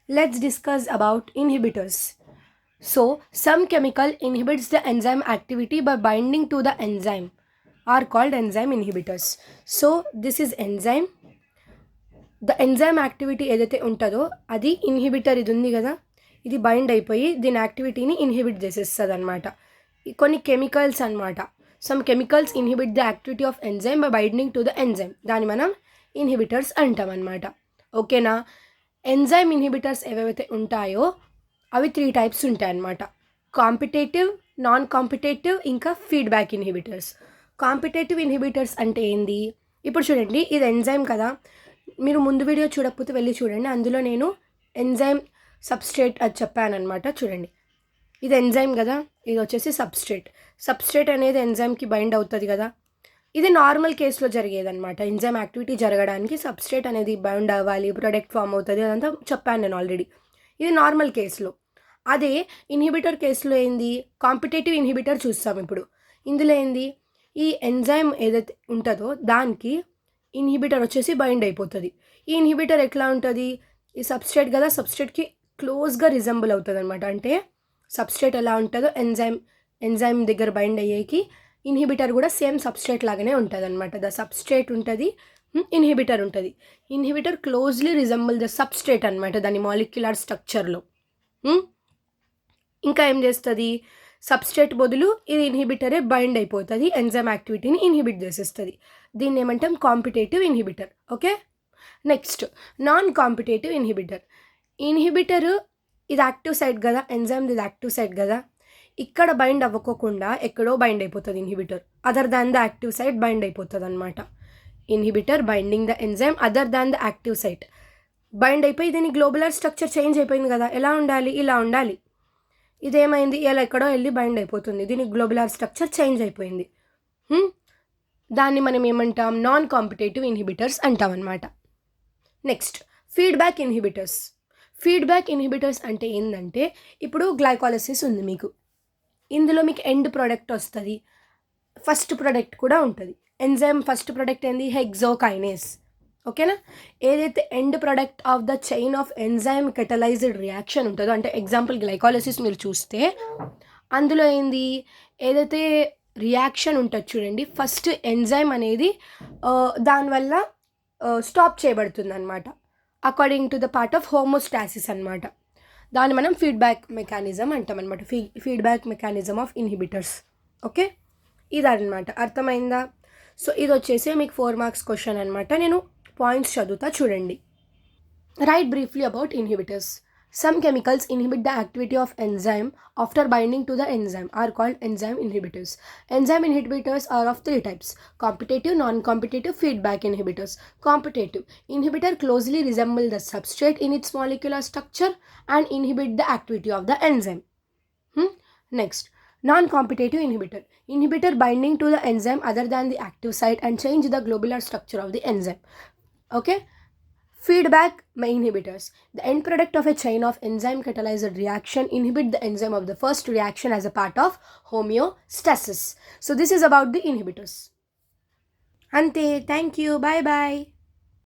Let's discuss about inhibitors. So, some chemical inhibits the enzyme activity by binding to the enzyme are called enzyme inhibitors. So, this is enzyme. The enzyme activity ఏదైతే ఉంటుందో అది inhibitor ఇది ఉంది కదా, ఇది bind అయిపోయి దీని యాక్టివిటీని inhibit చేసేస్తుంది అనమాట. కొన్ని కెమికల్స్ అనమాట. Some chemicals inhibit the activity of enzyme by binding to the enzyme. దాన్ని మనం ఇన్హిబిటర్స్ అంటాం అనమాట. ఓకేనా? ఎంజైమ్ ఇన్హిబిటర్స్ ఏవైతే ఉంటాయో అవి 3 టైప్స్ ఉంటాయన్నమాట. కాంపిటేటివ్, నాన్ కాంపిటేటివ్, ఇంకా ఫీడ్బ్యాక్ ఇన్హిబిటర్స్. కాంపిటేటివ్ ఇన్హిబిటర్స్ అంటే ఏంది? ఇప్పుడు చూడండి, ఇది ఎంజైమ్ కదా, మీరు ముందు వీడియో చూడకపోతే వెళ్ళి చూడండి, అందులో నేను ఎంజైమ్ సబ్స్ట్రేట్ అది చెప్పానమాట. చూడండి, ఇది ఎంజైమ్ కదా, ఇది వచ్చేసి సబ్స్ట్రేట్ అనేది ఎంజైమ్కి బైండ్ అవుతుంది కదా. ఇది నార్మల్ కేసులో జరిగేదన్నమాట. ఎంజైమ్ యాక్టివిటీ జరగడానికి సబ్స్ట్రేట్ అనేది బైండ్ అవ్వాలి, ప్రొడక్ట్ ఫామ్ అవుతుంది, అదంతా చెప్పాను నేను ఆల్రెడీ. ఇది నార్మల్ కేసులో. అదే ఇన్హిబిటర్ కేసులో ఏంది, కాంపిటేటివ్ ఇన్హిబిటర్ చూస్తాం ఇప్పుడు. ఇందులో ఏంది, ఈ ఎంజైమ్ ఏదైతే ఉంటుందో దానికి ఇన్హిబిటర్ వచ్చేసి బైండ్ అయిపోతుంది. ఈ ఇన్హిబిటర్ ఎట్లా ఉంటుంది, ఈ సబ్స్ట్రేట్ కదా, సబ్స్ట్రేట్కి క్లోజ్గా రిజంబుల్ అవుతుంది అనమాట. అంటే సబ్స్ట్రేట్ ఎలా ఉంటుందో ఎంజైమ్ దగ్గర బైండ్ అయ్యేకి ఇన్హిబిటర్ కూడా సేమ్ సబ్స్ట్రేట్ లాగానే ఉంటుంది అనమాట. ద సబ్స్ట్రేట్ ఉంటుంది, ఇన్హిబిటర్ ఉంటుంది. Inhibitor closely resemble the substrate అనమాట దాని మాలిక్యులర్ స్ట్రక్చర్లో. ఇంకా ఏం చేస్తుంది, సబ్స్ట్రేట్ బదులు ఇది ఇన్హిబిటరే బైండ్ అయిపోతుంది, ఎంజైమ్ యాక్టివిటీని ఇన్హిబిట్ చేసేస్తుంది. దీన్ని ఏమంటాం, competitive inhibitor. Okay, next non competitive inhibitor. Inhibitor ఇది యాక్టివ్ సైట్ కదా, ఎంజైమ్ ఇది యాక్టివ్ సైట్ కదా, ఇక్కడ బైండ్ అవ్వకోకుండా ఎక్కడో బైండ్ అయిపోతుంది inhibitor. Other than the active site bind అయిపోతుంది అనమాట. Inhibitor binding the enzyme other than the active site bind అయిపోయి దీని గ్లోబులర్ స్ట్రక్చర్ చేంజ్ అయిపోయింది కదా. ఎలా ఉండాలి, ఇలా ఉండాలి. ఇదేమైంది, ఇలా ఎక్కడో వెళ్ళి బైండ్ అయిపోతుంది, దీని గ్లోబులర్ స్ట్రక్చర్ చేంజ్ అయిపోయింది. దాన్ని మనం ఏమంటాం, నాన్ కాంపిటేటివ్ ఇన్హిబిటర్స్ అంటాం అనమాట. Next feedback inhibitors. Feedback inhibitors అంటే ఏంటంటే, ఇప్పుడు గ్లైకాలసిస్ ఉంది మీకు, ఇందులో మీకు ఎండ్ ప్రోడక్ట్ వస్తుంది, ఫస్ట్ ప్రోడక్ట్ కూడా ఉంటుంది. ఎంజైమ్ ఫస్ట్ ప్రోడక్ట్ ఏంది, హెక్సోకైనేస్. ఓకేనా? ఏదైతే end product of the chain of enzyme catalysed reaction ఉంటుందో, అంటే ఎగ్జాంపుల్ గ్లైకాలసిస్ మీరు చూస్తే అందులో ఏంది, ఏదైతే రియాక్షన్ ఉంటుంది చూడండి, ఫస్ట్ ఎంజైమ్ అనేది దానివల్ల స్టాప్ చేయబడుతుంది అనమాట, according to the part of homeostasis అనమాట. దాన్ని మనం ఫీడ్బ్యాక్ మెకానిజం అంటాం అనమాట. Feedback mechanism of inhibitors. Okay, ఇదన్నమాట. అర్థమైందా? సో ఇది వచ్చేసి మీకు 4 మార్క్స్ క్వశ్చన్ అనమాట. నేను పాయింట్స్ చదువుతా చూడండి. Right briefly about inhibitors. Some chemicals inhibit the activity of enzyme after binding to the enzyme are called enzyme inhibitors. Enzyme inhibitors are of 3 types: competitive, non-competitive, feedback inhibitors. Competitive inhibitor closely resemble the substrate in its molecular structure and inhibit the activity of the enzyme. Next, non-competitive inhibitor binding to the enzyme other than the active site and change the globular structure of the enzyme. Okay. Feedback inhibitors. The end product of a chain of enzyme catalyzed reaction inhibit the enzyme of the first reaction as a part of homeostasis. So this is about the inhibitors. Ante, thank you. Bye bye.